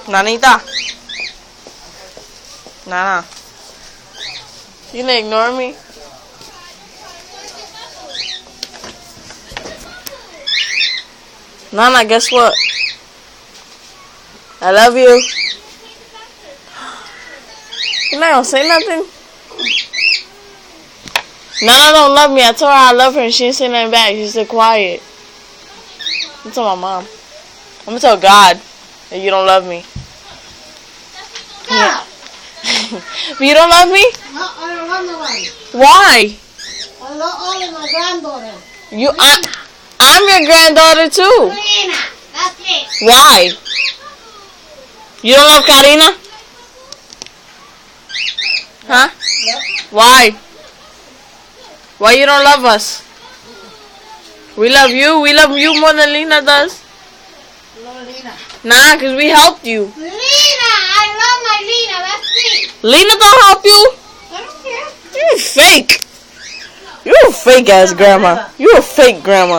Nanita. Nana. You gonna ignore me? Nana, guess what? I love you. You're not gonna say nothing? Nana don't love me. I told her I love her and she didn't say nothing back. She said quiet. I'm gonna tell my mom. I'm gonna tell God that you don't love me. Yeah. But you don't love me? No, I don't love nobody. Why? I love only my granddaughter. I'm your granddaughter too. Karina, that's it. Why? You don't love Karina? Huh? Yep. Why? Why you don't love us? We love you. We love you more than Lena does. No, Lena. Nah, because we helped you. Lena, I love my Lena, that's it. Lena don't help you? I don't care. You fake. You a fake ass grandma. You a fake grandma.